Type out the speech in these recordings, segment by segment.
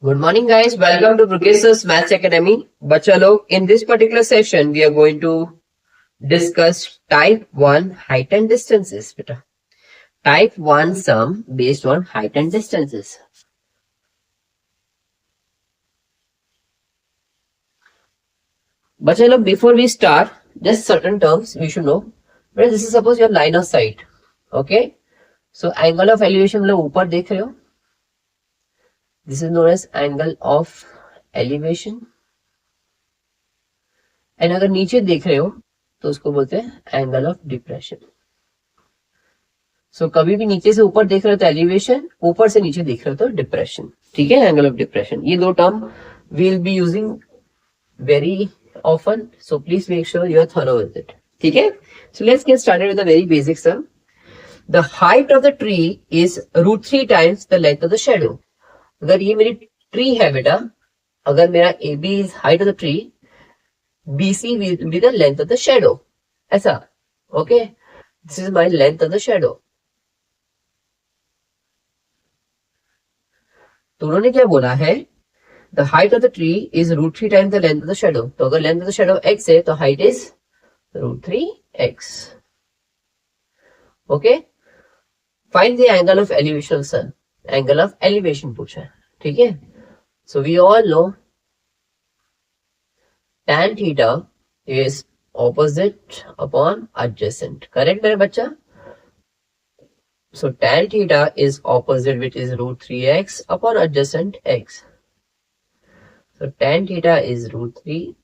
Good morning, guys. Welcome to Progressive Maths Academy. बच्चा लोग, in this particular session, we are going to discuss type 1 height and distances. बेटा, type 1 sum based on height and distances. बच्चा लोग, before we start, just certain terms we should know. But this is suppose your line of sight. Okay. So angle of elevation मतलब ऊपर देख रहे हो. This is known as angle of elevation. And अगर नीचे देख रहे हो तो उसको बोलते हैं एंगल ऑफ डिप्रेशन. सो कभी भी नीचे से ऊपर देख रहे हो तो एलिवेशन, ऊपर से नीचे देख रहे हो तो डिप्रेशन. ठीक है, एंगल ऑफ डिप्रेशन. ये दो term will be using very often, so please make sure you are thorough with it. ठीक है, so let's get started with the very basic sum. The height of the tree is √3 times the length of the shadow. अगर ये मेरी tree है बेटा, अगर मेरा A B is height of the tree, BC will be the length of the shadow. ऐसा, okay? This is my length of the shadow. तो उन्होंने क्या बोला है? The height of the tree is √3 times the length of the shadow. तो अगर length of the shadow x है, तो height is √3x. Okay? Find the angle of elevation of sun. Angle of elevation पूछा है, ठीक है? So we all know tan theta is opposite upon adjacent. Correct मेरे बच्चा? So tan theta is opposite, which is √3x upon adjacent x. So tan theta is √3.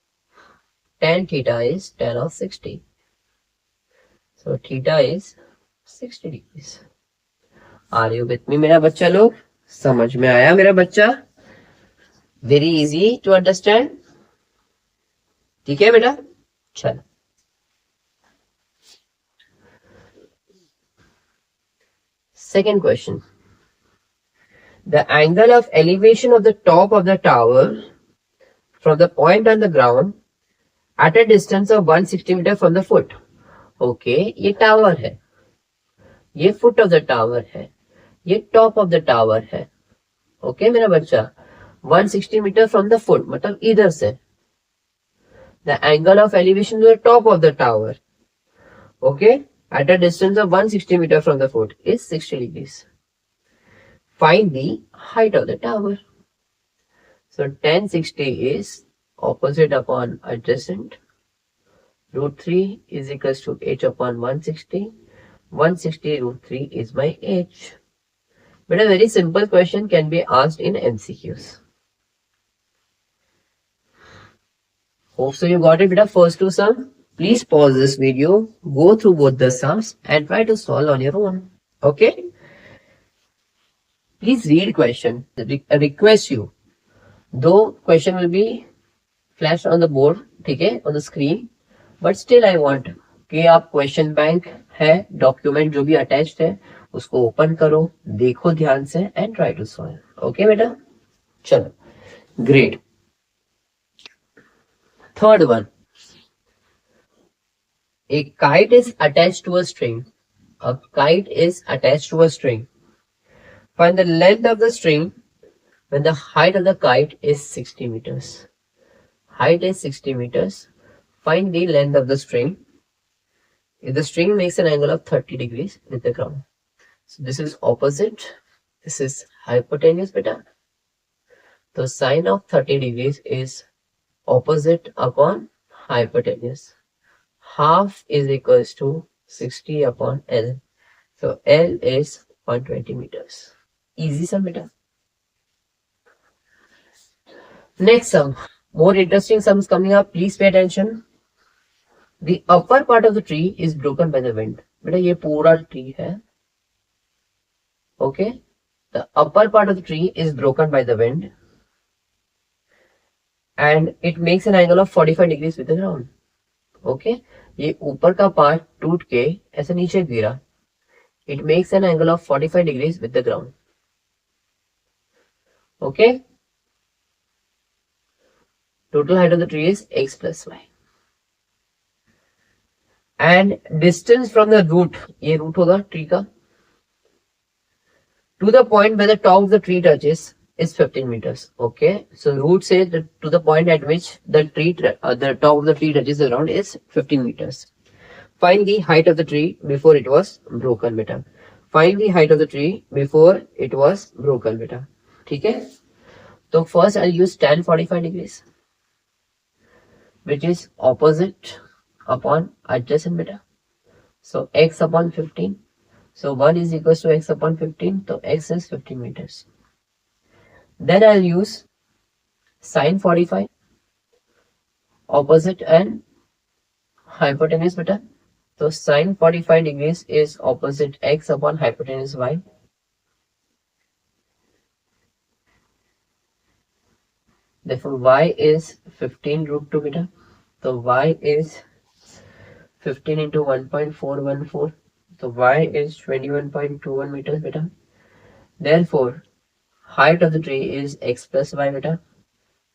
Tan theta is tan of 60. So theta is 60 degrees. Are you with me मेरा बच्चा लोग? समझ में आया मेरा बच्चा? Very easy to understand. ठीक है बेटा, चलो. Second question. The angle of elevation of the top of the tower from the point on the ground at a distance of 160 meter from the foot. Okay, ये tower है, ये foot of the tower है, ये top of the tower है. Okay मेरा बच्चा, 160 metre from the foot मतलब इधर से. The angle of elevation to the top of the tower, okay, at a distance of 160 meter from the foot is 60 degrees. Find the height of the tower. So tan 60 is opposite upon adjacent. √3 is equals to h upon 160. 160 √3 is my h. But a very simple question can be asked in MCQs. Hope so you got it, beta. First two sum. Please pause this video, go through both the sums and try to solve on your own. Okay? Please read question. I request you. Though question will be flashed on the board, ठीक है, on the screen, but still I want कि आप question bank है, document जो भी attached है, उसको open करो, देखो ध्यान से and try to solve. Okay बेटा? चलो. Great. Third one. A kite is attached to a string. A kite is attached to a string. Find the length of the string when the height of the kite is 60 meters. Height is 60 meters. Find the length of the string. If the string makes an angle of 30 degrees with the ground. So this is opposite. This is hypotenuse beta. The sine of 30 degrees is opposite upon hypotenuse. Half is equals to 60 upon L. So L is 120 meters. Easy sum beta. Next sum. More interesting sums coming up. Please pay attention. The upper part of the tree is broken by the wind. Beta ये पूरा tree है. Okay. The upper part of the tree is broken by the wind. And it makes an angle of 45 degrees with the ground. Okay, ये ऊपर का part टूट के ऐसे नीचे गिरा. It makes an angle of 45 degrees with the ground. Okay, total height of the tree is x plus y. And distance from the root, ये root होगा tree का, to the point where the top of the tree touches is 15 meters. Okay, so root says that to the point at which the top of the tree touches the ground is 15 meters. Find the height of the tree before it was broken, beta. Find the height of the tree before it was broken, beta. ठीक है? So first I'll use tan 45 degrees, which is opposite upon adjacent, beta. So x upon 15. So 1 is equals to x upon 15. So x is 15 meters. Then I'll use sine 45, opposite and hypotenuse, beta. So sine 45 degrees is opposite x upon hypotenuse y. Therefore y is 15 root 2, beta. So y is 15 into 1.414. So y is 21.21 meters, beta. Therefore height of the tree is x plus y, beta.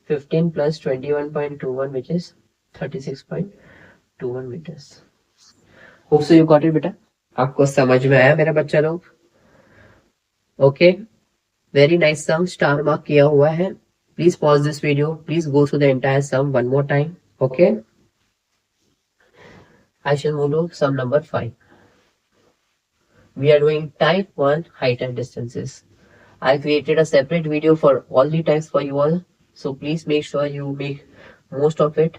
15 plus 21.21, which is 36.21 meters. Hope so you got it, बेटा. आपको समझ में आया मेरा बच्चा लोग? Okay, very nice sum, star mark किया हुआ है. Please pause this video, please go through the entire sum one more time. Okay, I shall move to sum number 5. We are doing type 1 height and distances. I created a separate video for all the types for you all, so please make sure you make most of it.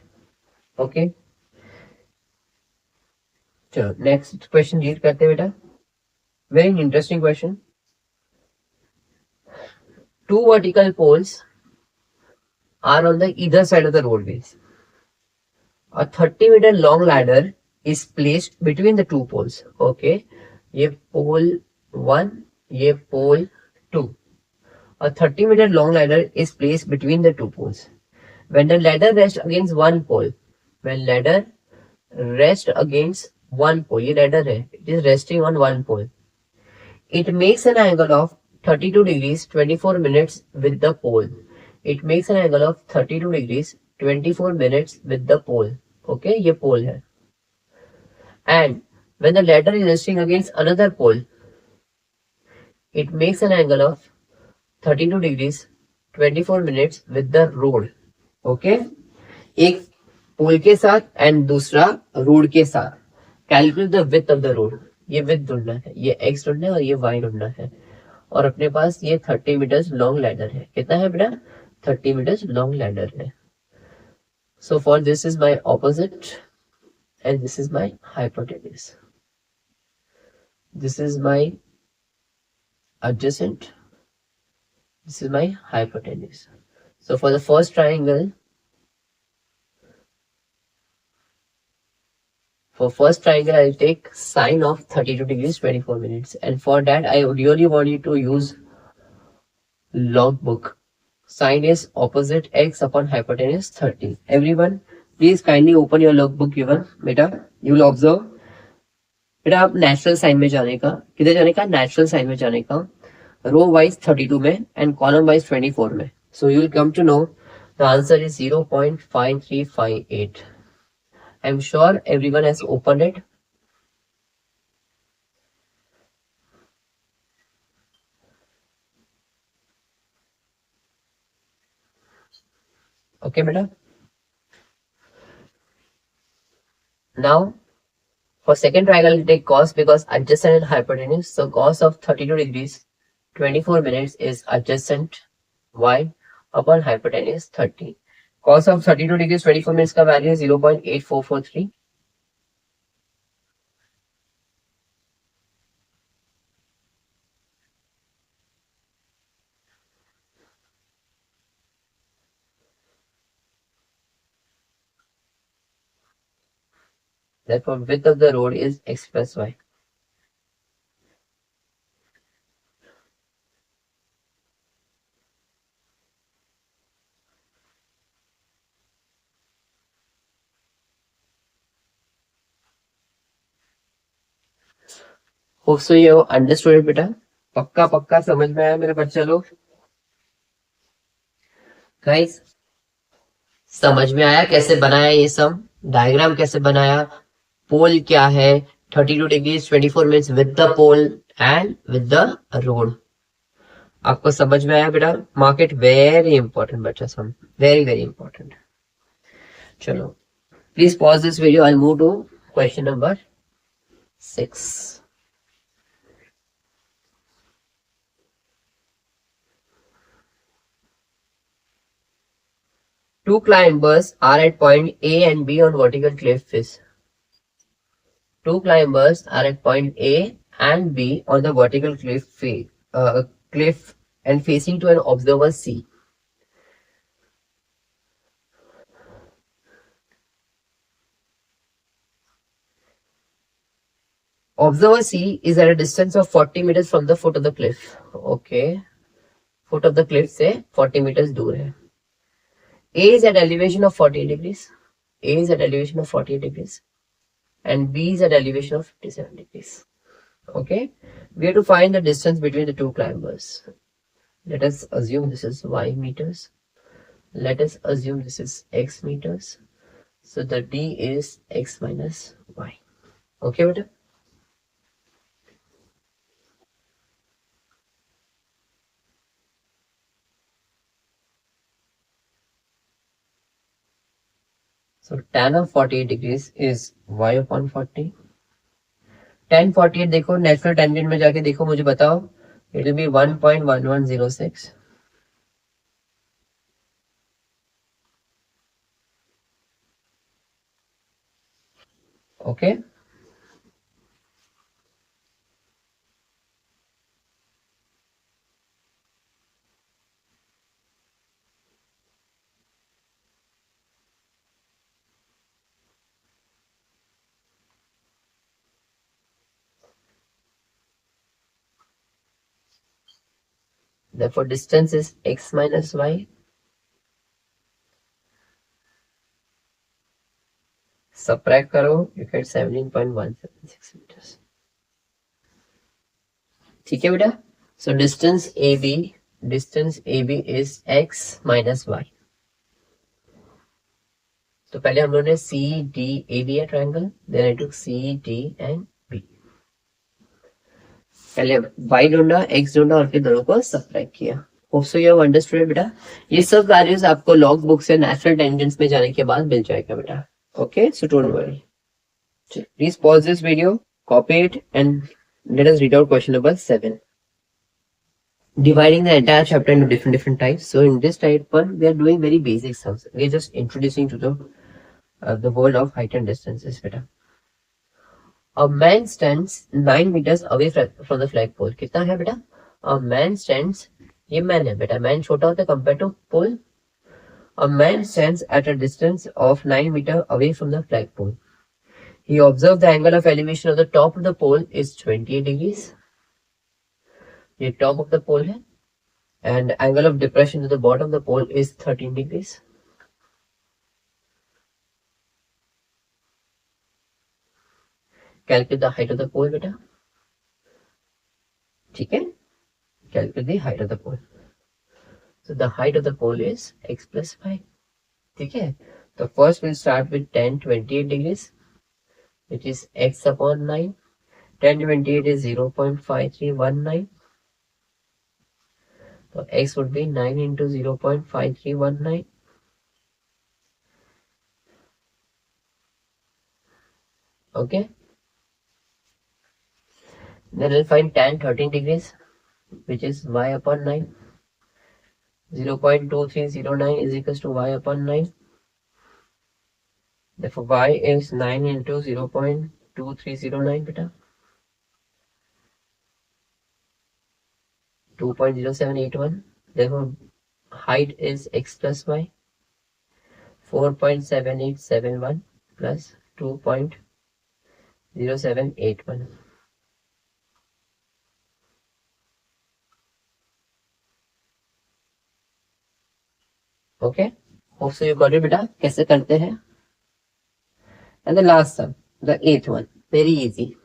Okay. चलो next question read करते हैं बेटा. Very interesting question. Two vertical poles are on the either side of the roadways. A 30-meter long ladder is placed between the two poles. Okay, ये pole 1, ये pole 2. A 30-meter long ladder is placed between the two poles. When the ladder rests against one pole, when ladder rests against one pole, ये ladder है, it is resting on one pole. It makes an angle of 32 degrees 24 minutes with the pole. It makes an angle of 32 degrees 24 minutes with the pole. Okay, ये pole है. And when the ladder is resting against another pole, it makes an angle of 32 degrees 24 minutes with the road. Okay, एक पोल के साथ and दूसरा road के साथ. Calculate the width of the road. ये width ढूंढना है, ये एक्स ढूंढना है और ये वाई ढूंढना है. और अपने पास ये 30 मीटर्स लॉन्ग लैडर है. कितना है बेटा? 30 मीटर्स लॉन्ग लैडर है. So for this is my opposite and this is my hypotenuse. This is my adjacent, this is my hypotenuse. So for the first triangle, for first triangle, I'll take sine of 32 degrees 24 minutes. And for that, I really want you to use logbook. Sine is opposite x upon hypotenuse 30. Everyone, please kindly open your logbook given. बेटा, you will observe. बेटा आप natural sign में जाने का, किधर जाने का? Natural sign में जाने का. रो वाइज 32 में एंड कॉलम वाइज 24 में. So you will come to know the answer is 0.5358. I'm sure everyone has opened it. Okay, beta. Now, for second triangle, we'll take cos because adjacent and hypotenuse. So cos of 32 degrees 24 minutes is adjacent y upon hypotenuse 30. Cos of 32 degrees 24 minutes का value है 0.8443. Therefore, width of the road is x plus y. Hope so you understood it, बेटा. पक्का पक्का समझ में आया मेरे बच्चे लोग? गाइस, समझ में आया कैसे बनाया ये सम? डायग्राम कैसे बनाया? पोल क्या है? 32 degrees 24 minutes with the pole and with the road. आपको समझ में आया बेटा? मार्केट वेरी इंपॉर्टेंट बच्चा, सम वेरी वेरी इंपॉर्टेंट. चलो please pause this video. I move to question number 6. Two climbers are at point A and B on vertical cliff face. Two climbers are at point A and B on the vertical cliff and facing to an observer C. Observer C is at a distance of 40 meters from the foot of the cliff. Okay. Foot of the cliff से 40 meters दूर है. A is at elevation of 48 degrees. A is at elevation of 48 degrees. And B is at elevation of 57 degrees. Okay. We have to find the distance between the two climbers. Let us assume this is y meters. Let us assume this is x meters. So the d is x minus y. Okay, beta? So tan of 48 degrees is y upon 40. Tan 48 देखो natural tangent में जाके देखो, मुझे बताओ. It will be 1.1106. Okay. Therefore distance is x minus y. Subtract करो, you get 17.176 meters. ठीक है बेटा? So distance AB is x minus y. तो पहले हम लोगों ने सी डी ए लिया triangle, then I took C D and B. पहले y ढूंढा, x ढूंढा और फिर दोनों को सबट्रैक्ट किया. Hope so you have understood बेटा. ये सब वैल्यूज आपको लॉग बुक से नेचुरल टेंजेंट्स में जाने के बाद मिल जाएगा बेटा. Okay, so don't worry. Please pause this video, copy it and let us read out question number 7. Dividing the entire chapter into different types. So in this type 1, we are doing very basic sums. We are just introducing to the world of height and distances. Beta. A man stands 9 meters away from the flagpole. कितना है बेटा? A man stands, ये man है बेटा. Man छोटा होता है compared to pole. A man stands at a distance of 9 meters away from the flagpole. He observed the angle of elevation of the top of the pole is 28 degrees. ये top of the pole है. And angle of depression to the bottom of the pole is 13 degrees. Calculate the height of the pole बेटा. ठीक है? Calculate the height of the pole. So the height of the pole is x plus y. ठीक है? So first we'll start with tan 28 degrees, which is x upon 9. Tan 28 is 0.5319. So x would be 9 into 0.5319. Okay. Then we'll find tan 13 degrees, which is y upon 9. 0.2309 is equals to y upon 9. Therefore y is 9 into 0.2309 beta. 2.0781. Therefore height is x plus y. 4.7871 plus 2.0781. Okay. Hope so you got it beta. कैसे करते हैं? And the last sum, the 8th one, very easy.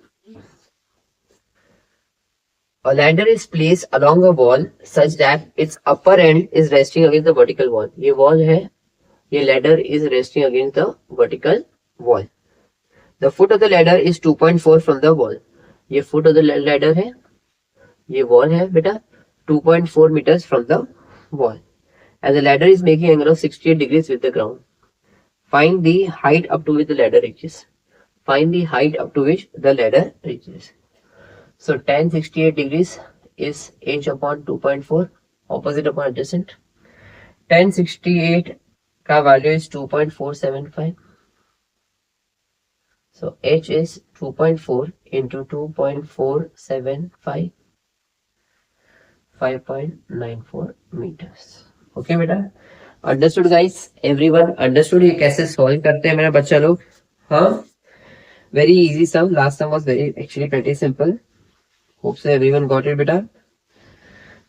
A ladder is placed along a wall such that its upper end is resting against the vertical wall. ये wall है, ये ladder is resting against the vertical wall. The foot of the ladder is 2.4 from the wall. ये foot of the ladder है, ये wall है बेटा. 2.4 meters from the wall, and the ladder is making angle of 68 degrees with the ground. Find the height up to which the ladder reaches. Find the height up to which the ladder reaches. So tan 68 degrees is h upon 2.4, opposite upon adjacent. Tan 68 का value is 2.475. So h is 2.4 into 2.475, 5.94 meters. Okay बेटा, understood guys? Everyone understood ये कैसे solve करते हैं मेरे बच्चा लोग? हाँ, very easy sum. Last sum was actually pretty simple. Hope so everyone got it beta.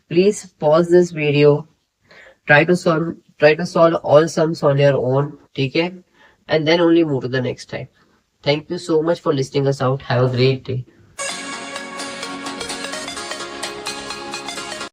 Please pause this video, try to solve all sums on your own, okay, and then only move to the next type. Thank you so much for listening us out. Have a great day.